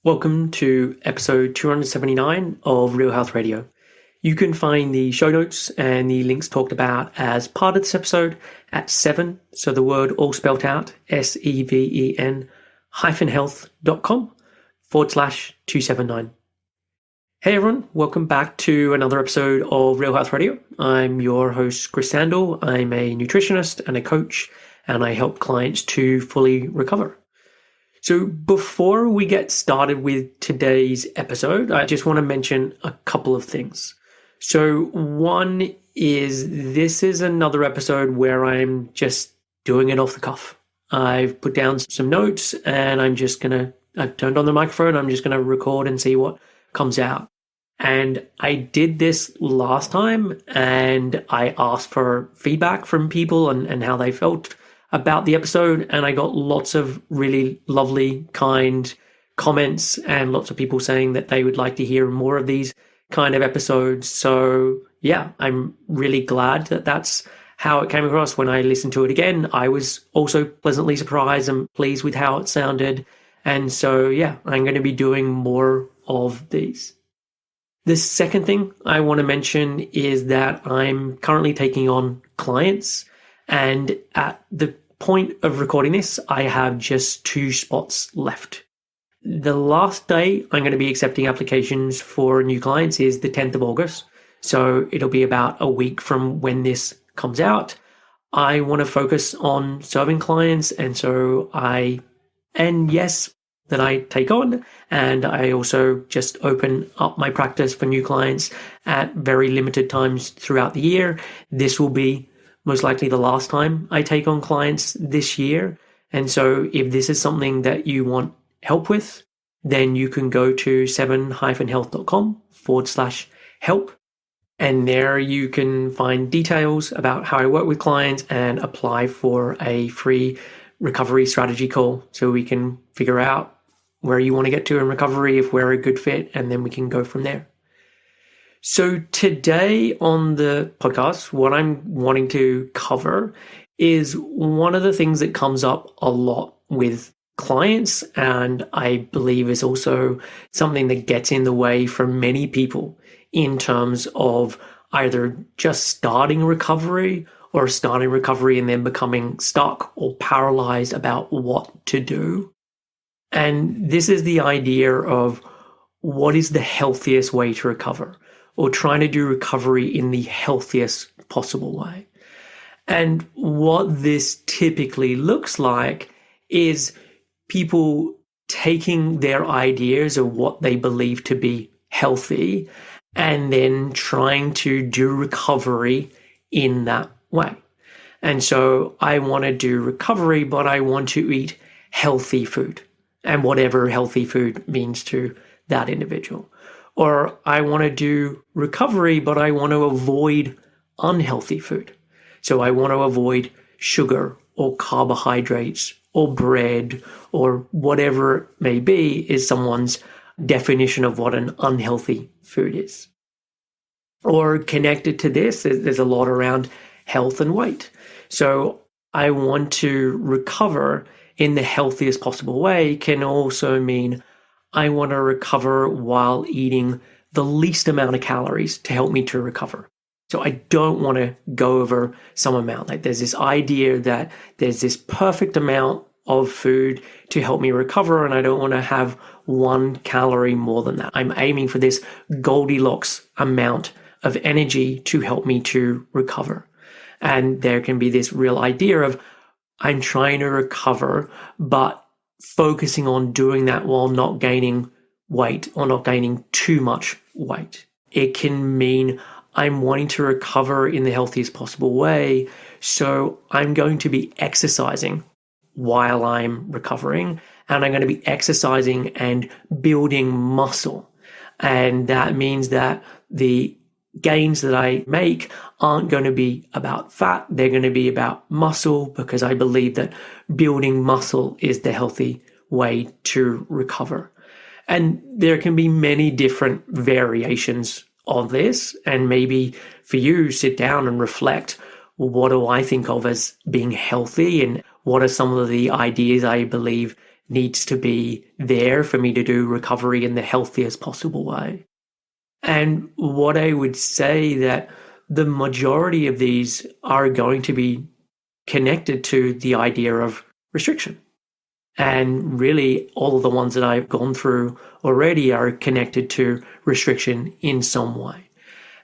Welcome to episode 279 of Real Health Radio. You can find the show notes and the links talked about as part of this episode at 7, so the word all spelled out, SEVEN health.com/279. Hey everyone, welcome back to another episode of Real Health Radio. I'm your host, Chris Sandel. I'm a nutritionist and a coach, and I help clients to fully recover. So before we get started with today's episode, I just want to mention a couple of things. So one is this is another episode where I'm just doing it off the cuff. I've put down some notes and I've turned on the microphone. I'm just going to record and see what comes out. And I did this last time and I asked for feedback from people and how they felt about the episode, and I got lots of really lovely, kind comments and lots of people saying that they would like to hear more of these kind of episodes. So yeah, I'm really glad that that's how it came across. When I listened to it again, I was also pleasantly surprised and pleased with how it sounded. And so yeah, I'm going to be doing more of these. The second thing I want to mention is that I'm currently taking on clients, and at the point of recording this, I have just 2 spots left. The last day I'm going to be accepting applications for new clients is the 10th of August. So it'll be about a week from when this comes out. I want to focus on serving clients. And so I take on, and I also just open up my practice for new clients at very limited times throughout the year. This will be most likely the last time I take on clients this year. And so if this is something that you want help with, then you can go to 7-health.com/help. And there you can find details about how I work with clients and apply for a free recovery strategy call so we can figure out where you want to get to in recovery, if we're a good fit, and then we can go from there. So today on the podcast, what I'm wanting to cover is one of the things that comes up a lot with clients, and I believe is also something that gets in the way for many people in terms of either just starting recovery or starting recovery and then becoming stuck or paralyzed about what to do. And this is the idea of what is the healthiest way to recover, or trying to do recovery in the healthiest possible way. And what this typically looks like is people taking their ideas of what they believe to be healthy and then trying to do recovery in that way. And so I want to do recovery, but I want to eat healthy food, and whatever healthy food means to that individual. Or I want to do recovery, but I want to avoid unhealthy food. So I want to avoid sugar or carbohydrates or bread or whatever it may be is someone's definition of what an unhealthy food is. Or connected to this, there's a lot around health and weight. So I want to recover in the healthiest possible way can also mean I want to recover while eating the least amount of calories to help me to recover. So I don't want to go over some amount. Like there's this idea that there's this perfect amount of food to help me recover, and I don't want to have 1 calorie more than that. I'm aiming for this Goldilocks amount of energy to help me to recover. And there can be this real idea of I'm trying to recover, but focusing on doing that while not gaining weight or not gaining too much weight. It can mean I'm wanting to recover in the healthiest possible way, so I'm going to be exercising while I'm recovering, and I'm going to be exercising and building muscle. And that means that the gains that I make aren't going to be about fat. They're going to be about muscle, because I believe that building muscle is the healthy way to recover. And there can be many different variations of this. And maybe for you, sit down and reflect, well, what do I think of as being healthy? And what are some of the ideas I believe needs to be there for me to do recovery in the healthiest possible way. And what I would say that the majority of these are going to be connected to the idea of restriction. And really, all of the ones that I've gone through already are connected to restriction in some way.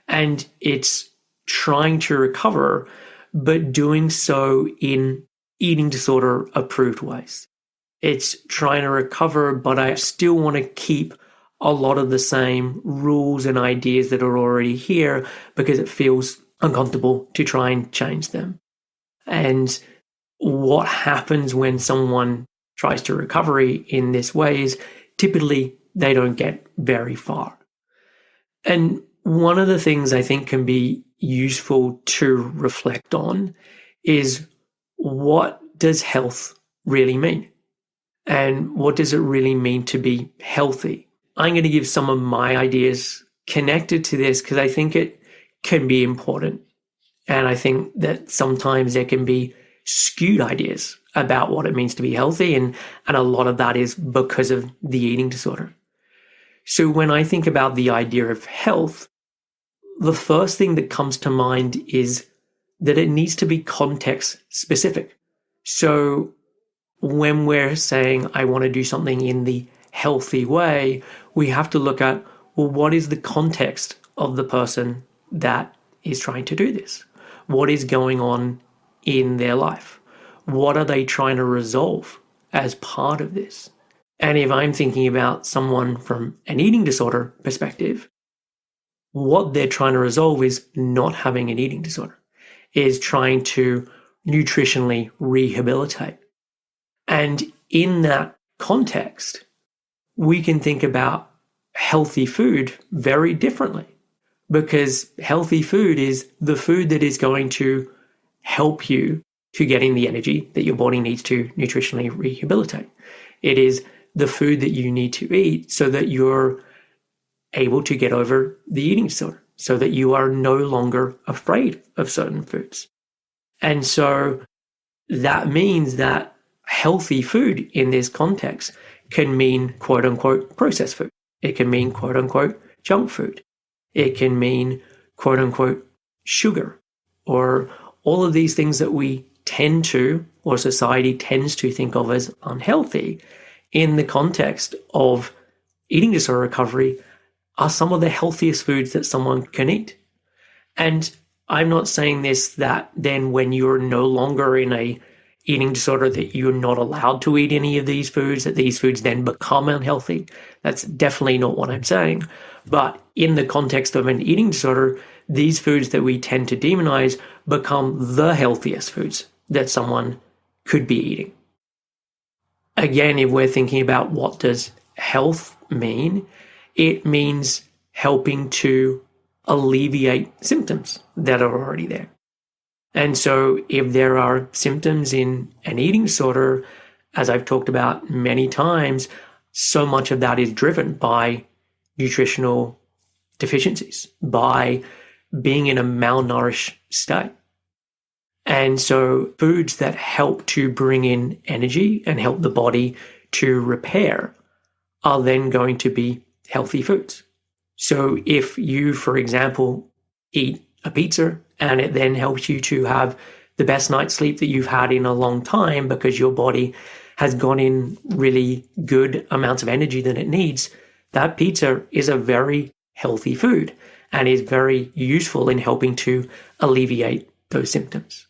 And it's trying to recover, but doing so in eating disorder approved ways. It's trying to recover, but I still want to keep a lot of the same rules and ideas that are already here because it feels uncomfortable to try and change them. And what happens when someone tries to recovery in this way is typically they don't get very far. And one of the things I think can be useful to reflect on is, what does health really mean? And what does it really mean to be healthy? I'm going to give some of my ideas connected to this because I think it can be important. And I think that sometimes there can be skewed ideas about what it means to be healthy. And a lot of that is because of the eating disorder. So when I think about the idea of health, the first thing that comes to mind is that it needs to be context specific. So when we're saying, I want to do something in the healthy way, we have to look at, well, what is the context of the person that is trying to do this? What is going on in their life? What are they trying to resolve as part of this? And if I'm thinking about someone from an eating disorder perspective, what they're trying to resolve is not having an eating disorder, is trying to nutritionally rehabilitate. And in that context, we can think about healthy food very differently, because healthy food is the food that is going to help you to getting the energy that your body needs to nutritionally rehabilitate. It is the food that you need to eat so that you're able to get over the eating disorder, so that you are no longer afraid of certain foods. And so that means that healthy food in this context can mean quote unquote processed food. It can mean quote unquote junk food. It can mean quote unquote sugar, or all of these things that we tend to, or society tends to think of as unhealthy in the context of eating disorder recovery are some of the healthiest foods that someone can eat. And I'm not saying this that then when you're no longer in a eating disorder that you're not allowed to eat any of these foods, that these foods then become unhealthy. That's definitely not what I'm saying. But in the context of an eating disorder, these foods that we tend to demonize become the healthiest foods that someone could be eating. Again, if we're thinking about what does health mean, it means helping to alleviate symptoms that are already there. And so if there are symptoms in an eating disorder, as I've talked about many times, so much of that is driven by nutritional deficiencies, by being in a malnourished state. And so foods that help to bring in energy and help the body to repair are then going to be healthy foods. So if you, for example, eat a pizza and it then helps you to have the best night's sleep that you've had in a long time because your body has gone in really good amounts of energy that it needs, that pizza is a very healthy food and is very useful in helping to alleviate those symptoms.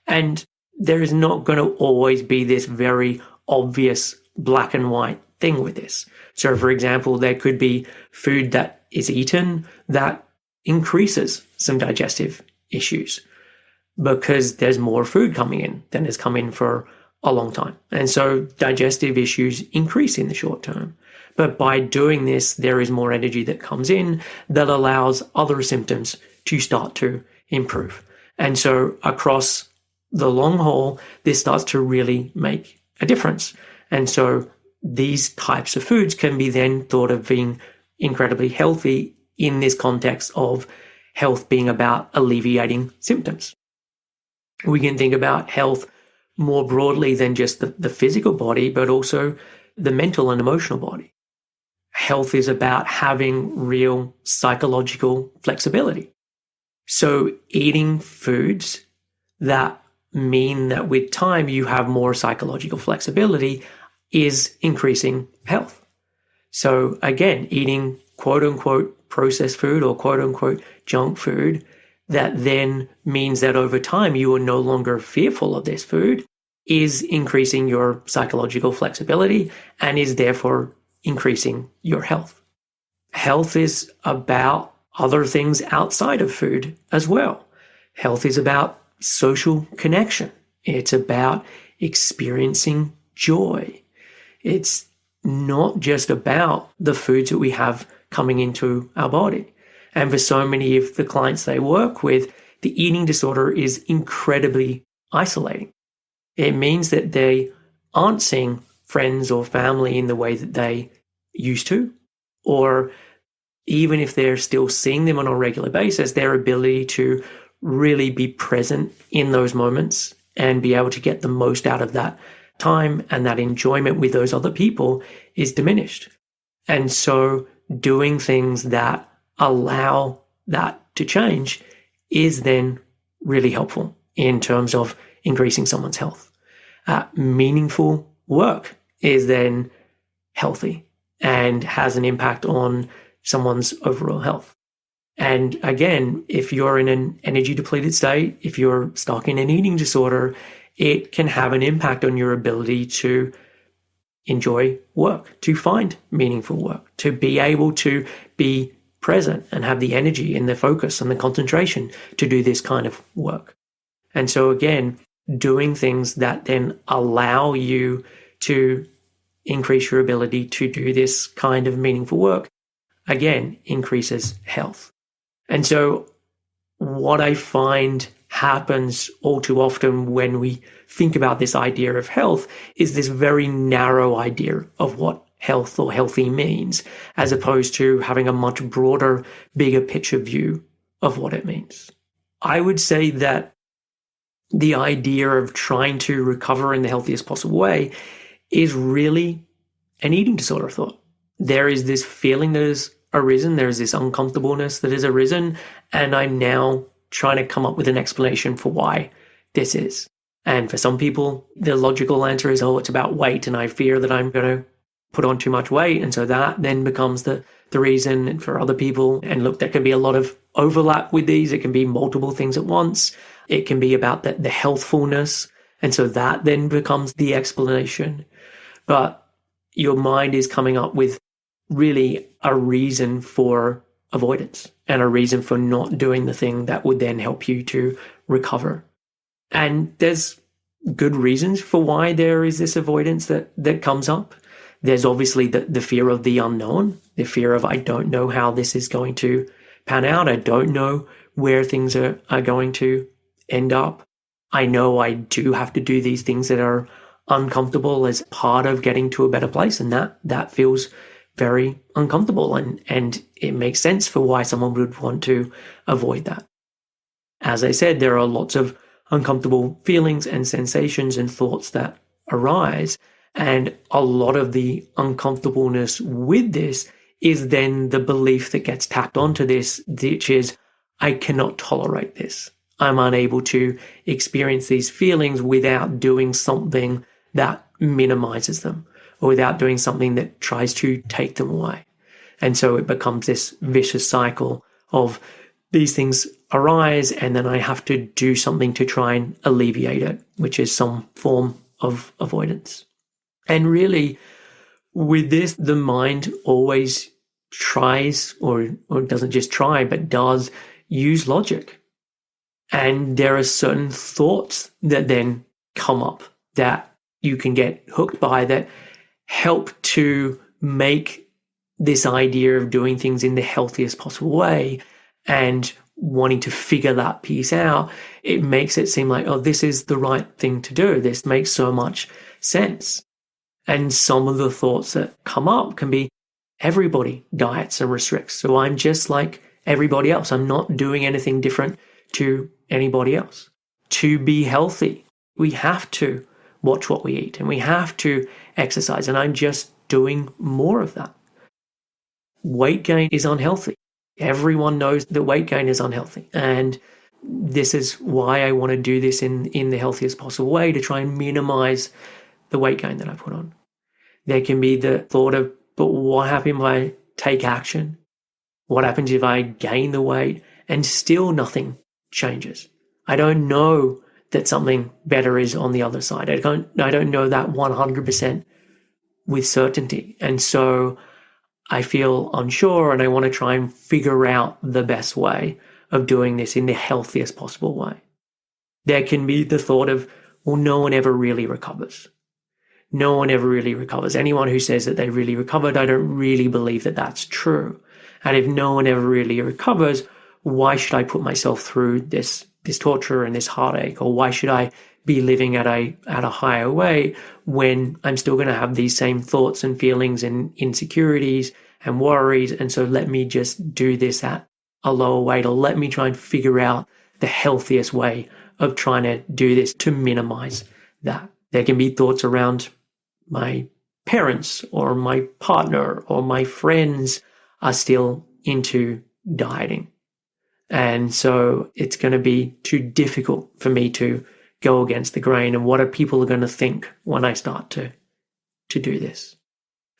And there is not going to always be this very obvious black and white thing with this. So, for example, there could be food that is eaten that increases some digestive issues because there's more food coming in than has come in for a long time. And so digestive issues increase in the short term. But by doing this, there is more energy that comes in that allows other symptoms to start to improve. And so across the long haul, this starts to really make a difference. And so these types of foods can be then thought of being incredibly healthy in this context of health being about alleviating symptoms. We can think about health more broadly than just the physical body, but also the mental and emotional body. Health is about having real psychological flexibility. So eating foods that mean that with time you have more psychological flexibility is increasing health. So again, eating quote unquote processed food or quote unquote junk food that then means that over time you are no longer fearful of this food is increasing your psychological flexibility and is therefore increasing your health. Health is about other things outside of food as well. Health is about social connection. It's about experiencing joy. It's not just about the foods that we have coming into our body. And for so many of the clients they work with, the eating disorder is incredibly isolating. It means that they aren't seeing friends or family in the way that they used to, or even if they're still seeing them on a regular basis, their ability to really be present in those moments and be able to get the most out of that time and that enjoyment with those other people is diminished. And so doing things that allow that to change is then really helpful in terms of increasing someone's health. Meaningful work is then healthy and has an impact on someone's overall health. And again, if you're in an energy depleted state, if you're stuck in an eating disorder, it can have an impact on your ability to enjoy work, to find meaningful work, to be able to be present and have the energy and the focus and the concentration to do this kind of work. And so again, doing things that then allow you to increase your ability to do this kind of meaningful work, again, increases health. And so what I find happens all too often when we think about this idea of health is this very narrow idea of what health or healthy means, as opposed to having a much broader, bigger picture view of what it means. I would say that the idea of trying to recover in the healthiest possible way is really an eating disorder thought. There is this feeling that has arisen, there is this uncomfortableness that has arisen, and I'm now trying to come up with an explanation for why this is. And for some people, the logical answer is, oh, it's about weight, and I fear that I'm going to put on too much weight, and so that then becomes the reason. And for other people, and look, there can be a lot of overlap with these. It can be multiple things at once. It can be about the healthfulness, and so that then becomes the explanation. But your mind is coming up with really a reason for avoidance and a reason for not doing the thing that would then help you to recover. And there's good reasons for why there is this avoidance that comes up. There's obviously the fear of the unknown, the fear of, I don't know how this is going to pan out. I don't know where things are going to end up. I know I do have to do these things that are uncomfortable as part of getting to a better place. And that feels very uncomfortable. And it makes sense for why someone would want to avoid that. As I said, there are lots of uncomfortable feelings and sensations and thoughts that arise. And a lot of the uncomfortableness with this is then the belief that gets tacked onto this, which is, I cannot tolerate this. I'm unable to experience these feelings without doing something that minimizes them, or without doing something that tries to take them away. And so it becomes this vicious cycle of these things arise, and then I have to do something to try and alleviate it, which is some form of avoidance. And really, with this, the mind always tries, or doesn't just try, but does use logic. And there are certain thoughts that then come up that you can get hooked by that help to make this idea of doing things in the healthiest possible way and wanting to figure that piece out. It makes it seem like, oh, this is the right thing to do. This makes so much sense. And some of the thoughts that come up can be, everybody diets and restricts, so I'm just like everybody else. I'm not doing anything different to anybody else. To be healthy, we have to watch what we eat and we have to exercise. And I'm just doing more of that. Weight gain is unhealthy. Everyone knows that weight gain is unhealthy. And this is why I want to do this in the healthiest possible way, to try and minimize the weight gain that I put on. There can be the thought of, but what happens if I take action? What happens if I gain the weight and still nothing changes? I don't know that something better is on the other side. I don't know that 100% with certainty. And so I feel unsure, and I want to try and figure out the best way of doing this in the healthiest possible way. There can be the thought of, well, no one ever really recovers. No one ever really recovers. Anyone who says that they really recovered, I don't really believe that that's true. And if no one ever really recovers, why should I put myself through this torture and this heartache? Or why should I be living at a higher weight when I'm still going to have these same thoughts and feelings and insecurities and worries? And so let me just do this at a lower weight, or let me try and figure out the healthiest way of trying to do this to minimize that. There can be thoughts around my parents or my partner or my friends are still into dieting. And so it's going to be too difficult for me to go against the grain. And what are people going to think when I start to do this?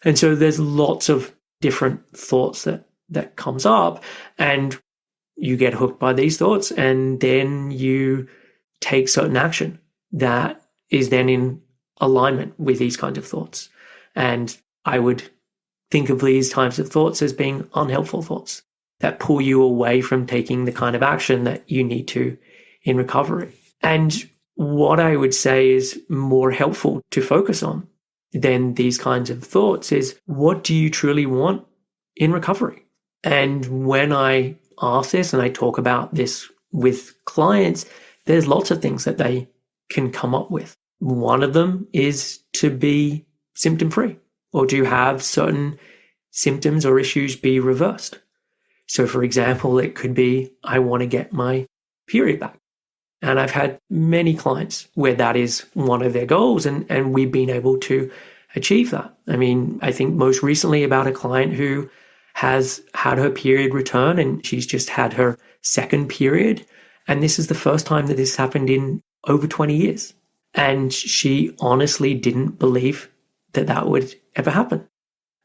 And so there's lots of different thoughts that comes up, and you get hooked by these thoughts, and then you take certain action that is then in alignment with these kinds of thoughts. And I would think of these types of thoughts as being unhelpful thoughts that pull you away from taking the kind of action that you need to in recovery. And what I would say is more helpful to focus on than these kinds of thoughts is, what do you truly want in recovery? And when I ask this and I talk about this with clients, there's lots of things that they can come up with. One of them is to be symptom-free, or to have certain symptoms or issues be reversed. So, for example, it could be, I want to get my period back. And I've had many clients where that is one of their goals, and we've been able to achieve that. I mean, I think most recently about a client who has had her period return, and she's just had her second period. And this is the first time that this happened in over 20 years. And she honestly didn't believe that that would ever happen.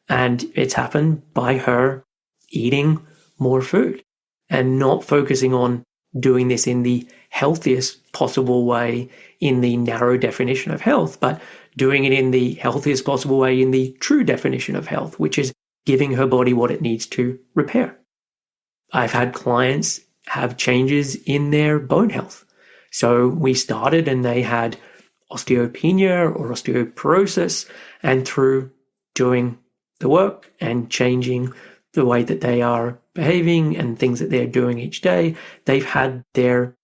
And it's happened by her eating more food and not focusing on doing this in the healthiest possible way in the narrow definition of health, but doing it in the healthiest possible way in the true definition of health, which is giving her body what it needs to repair. I've had clients have changes in their bone health. So we started and they had osteopenia or osteoporosis, and through doing the work and changing the way that they are behaving and things that they're doing each day, they've had their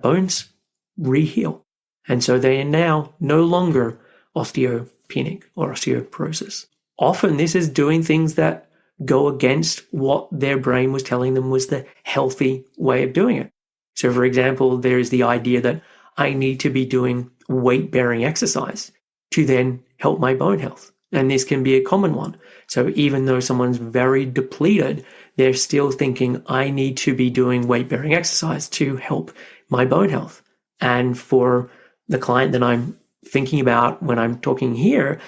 bones re-heal. And so they are now no longer osteopenic or osteoporosis. Often this is doing things that go against what their brain was telling them was the healthy way of doing it. So, for example, there is the idea that I need to be doing weight-bearing exercise to then help my bone health. And this can be a common one. So even though someone's very depleted, they're still thinking, I need to be doing weight-bearing exercise to help my bone health. And for the client that I'm thinking about when I'm talking here,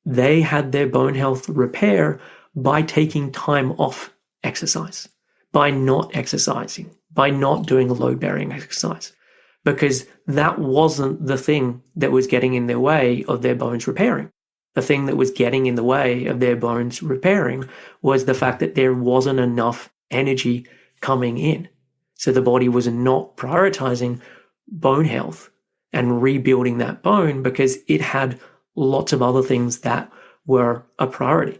they had their bone health repair by taking time off exercise, by not exercising, by not doing load-bearing exercise, because that wasn't the thing that was getting in their way of their bones repairing. The thing that was getting in the way of their bones repairing was the fact that there wasn't enough energy coming in. So the body was not prioritizing bone health and rebuilding that bone because it had lots of other things that were a priority.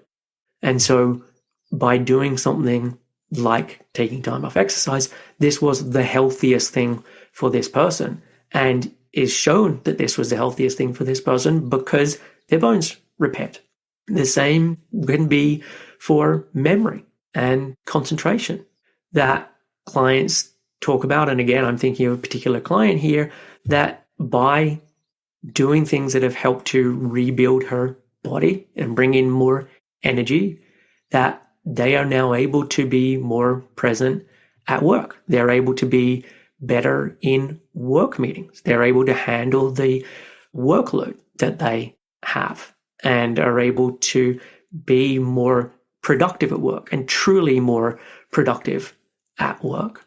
And so by doing something like taking time off exercise, this was the healthiest thing for this person, and is shown that this was the healthiest thing for this person because their bones repaired. The same can be for memory and concentration that clients talk about. And again, I'm thinking of a particular client here that by doing things that have helped to rebuild her body and bring in more energy, that they are now able to be more present at work. They're able to be better in work meetings. They're able to handle the workload that they have and are able to be more productive at work and truly more productive at work.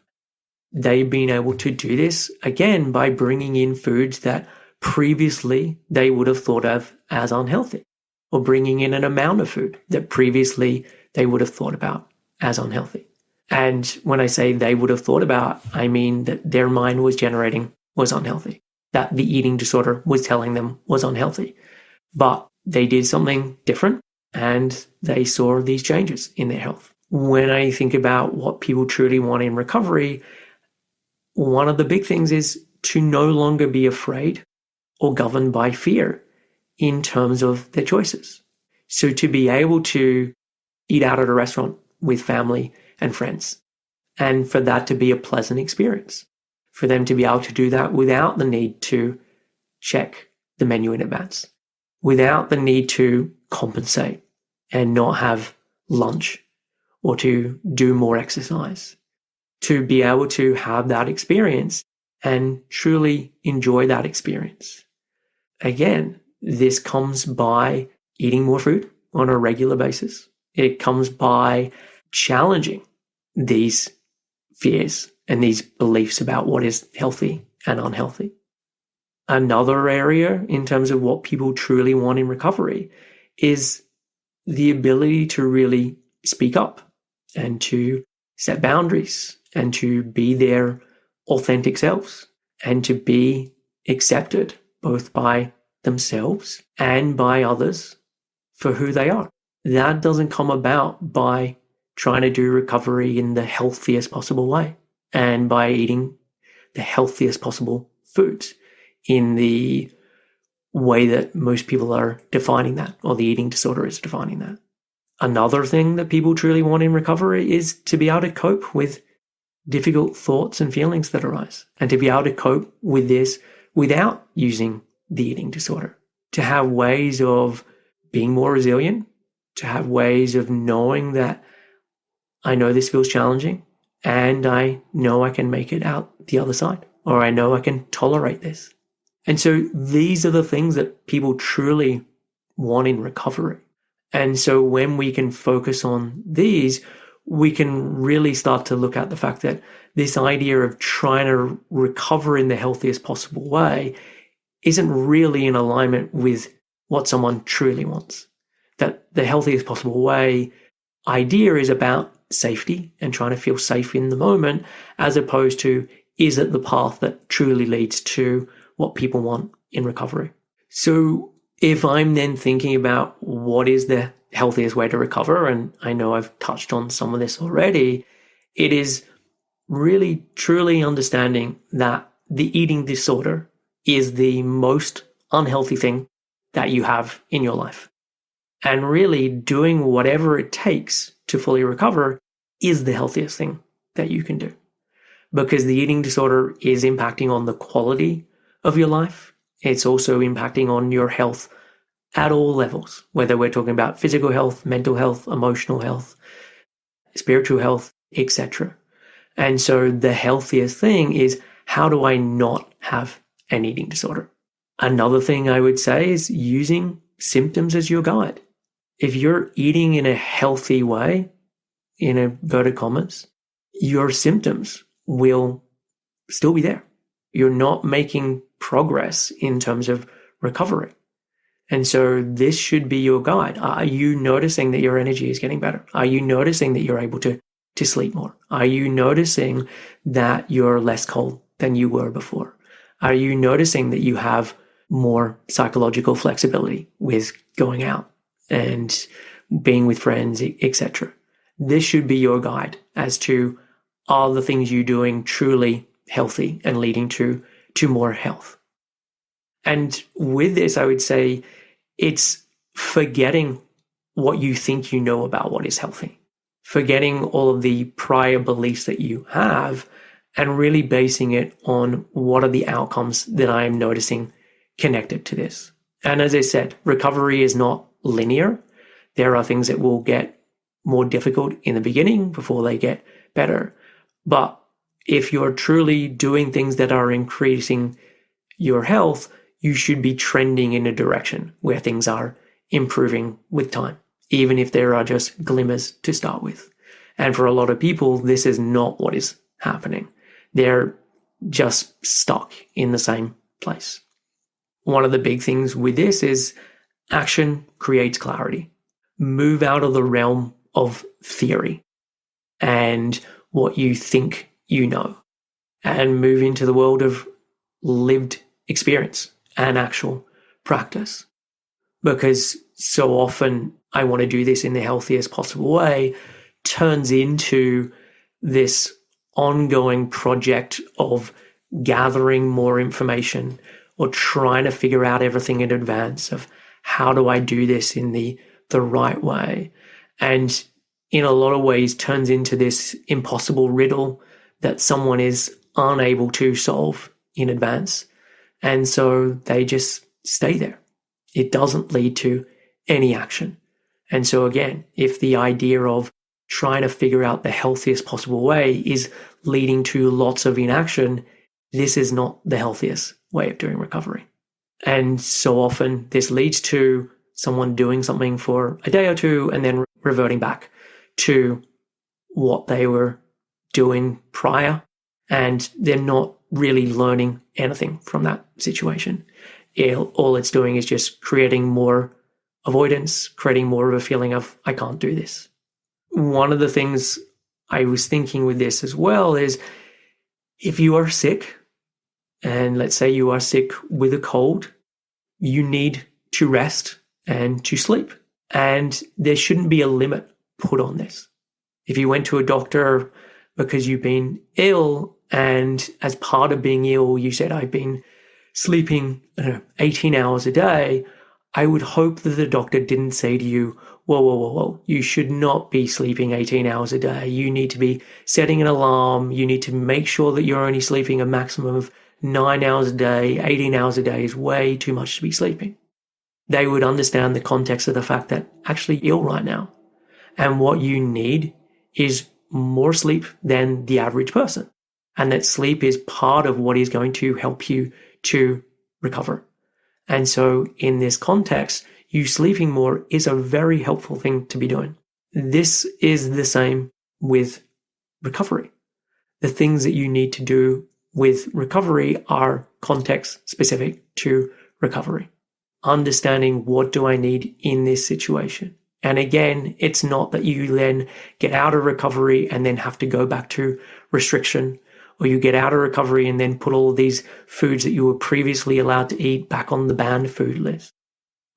They've been able to do this again by bringing in foods that previously they would have thought of as unhealthy, or bringing in an amount of food that previously they would have thought about as unhealthy. And when I say they would have thought about, I mean that their mind was generating was unhealthy, that the eating disorder was telling them was unhealthy. But they did something different and they saw these changes in their health. When I think about what people truly want in recovery, one of the big things is to no longer be afraid or governed by fear in terms of their choices. So to be able to eat out at a restaurant with family and friends, and for that to be a pleasant experience, for them to be able to do that without the need to check the menu in advance, without the need to compensate and not have lunch or to do more exercise, to be able to have that experience and truly enjoy that experience. Again, this comes by eating more food on a regular basis. It comes by challenging these fears and these beliefs about what is healthy and unhealthy. Another area in terms of what people truly want in recovery is the ability to really speak up and to set boundaries and to be their authentic selves and to be accepted both by themselves and by others for who they are. That doesn't come about by trying to do recovery in the healthiest possible way and by eating the healthiest possible foods in the way that most people are defining that, or the eating disorder is defining that. Another thing that people truly want in recovery is to be able to cope with difficult thoughts and feelings that arise, and to be able to cope with this without using the eating disorder, to have ways of being more resilient, to have ways of knowing that I know this feels challenging and I know I can make it out the other side, or I know I can tolerate this. And so these are the things that people truly want in recovery. And so when we can focus on these, we can really start to look at the fact that this idea of trying to recover in the healthiest possible way isn't really in alignment with what someone truly wants. That the healthiest possible way idea is about safety and trying to feel safe in the moment, as opposed to, is it the path that truly leads to what people want in recovery? So if I'm then thinking about what is the healthiest way to recover, and I know I've touched on some of this already, it is really truly understanding that the eating disorder is the most unhealthy thing that you have in your life. And really doing whatever it takes to fully recover is the healthiest thing that you can do. Because the eating disorder is impacting on the quality of your life. It's also impacting on your health at all levels, whether we're talking about physical health, mental health, emotional health, spiritual health, etc. And so the healthiest thing is, how do I not have an eating disorder? Another thing I would say is using symptoms as your guide. If you're eating in a healthy way, in inverted commas, your symptoms will still be there. You're not making progress in terms of recovery. And so this should be your guide. Are you noticing that your energy is getting better? Are you noticing that you're able to sleep more? Are you noticing that you're less cold than you were before? Are you noticing that you have more psychological flexibility with going out and being with friends, etc.? This should be your guide as to, are the things you're doing truly healthy and leading to more health? And with this, I would say it's forgetting what you think you know about what is healthy, forgetting all of the prior beliefs that you have, and really basing it on what are the outcomes that I am noticing connected to this. And as I said, recovery is not linear. There are things that will get more difficult in the beginning before they get better. But if you're truly doing things that are increasing your health, you should be trending in a direction where things are improving with time, even if there are just glimmers to start with. And for a lot of people, this is not what is happening. They're just stuck in the same place. One of the big things with this is action creates clarity. Move out of the realm of theory and what you think you know, and move into the world of lived experience and actual practice. Because so often I want to do this in the healthiest possible way turns into this ongoing project of gathering more information or trying to figure out everything in advance of how do I do this in the right way. And in a lot of ways turns into this impossible riddle that someone is unable to solve in advance. And so they just stay there. It doesn't lead to any action. And so again, if the idea of trying to figure out the healthiest possible way is leading to lots of inaction, this is not the healthiest way of doing recovery. And so often this leads to someone doing something for a day or two and then reverting back to what they were doing prior. And they're not really learning anything from that situation. All it's doing is just creating more avoidance, creating more of a feeling of, I can't do this. One of the things I was thinking with this as well is if you are sick, and let's say you are sick with a cold, you need to rest and to sleep. And there shouldn't be a limit put on this. If you went to a doctor because you've been ill, and as part of being ill, you said, I've been sleeping 18 hours a day, I would hope that the doctor didn't say to you, whoa, you should not be sleeping 18 hours a day. You need to be setting an alarm. You need to make sure that you're only sleeping a maximum of 9 hours a day. 18 hours a day is way too much to be sleeping. They would understand the context of the fact that actually you're ill right now. And what you need is more sleep than the average person. And that sleep is part of what is going to help you to recover. And so in this context, you sleeping more is a very helpful thing to be doing. This is the same with recovery. The things that you need to do with recovery are context specific to recovery. Understanding what do I need in this situation. And again, it's not that you then get out of recovery and then have to go back to restriction, or you get out of recovery and then put all of these foods that you were previously allowed to eat back on the banned food list.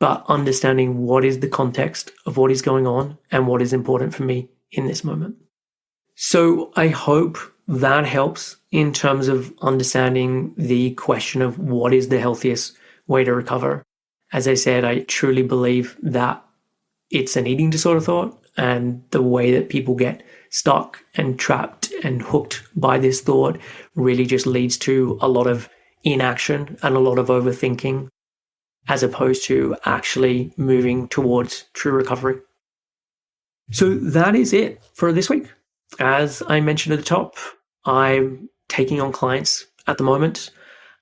But understanding what is the context of what is going on and what is important for me in this moment. So I hope that helps in terms of understanding the question of what is the healthiest way to recover. As I said, I truly believe that it's an eating disorder thought, and the way that people get stuck and trapped and hooked by this thought really just leads to a lot of inaction and a lot of overthinking, as opposed to actually moving towards true recovery. So that is it for this week. As I mentioned at the top, I'm taking on clients at the moment.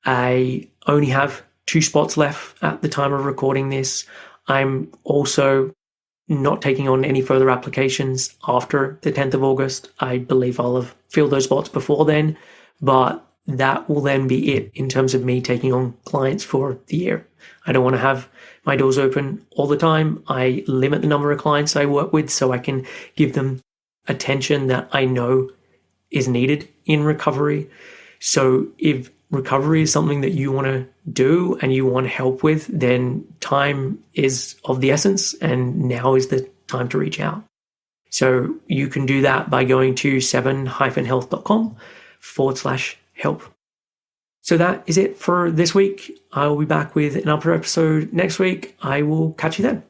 I only have 2 spots left at the time of recording this. I'm also not taking on any further applications after the 10th of August. I believe I'll have filled those spots before then, but that will then be it in terms of me taking on clients for the year. I don't want to have my doors open all the time. I limit the number of clients I work with so I can give them attention that I know is needed in recovery. So if recovery is something that you want to do and you want help with, then time is of the essence, and now is the time to reach out. So you can do that by going to 7-health.com/help. So that is it for this week. I will be back with another episode next week. I will catch you then.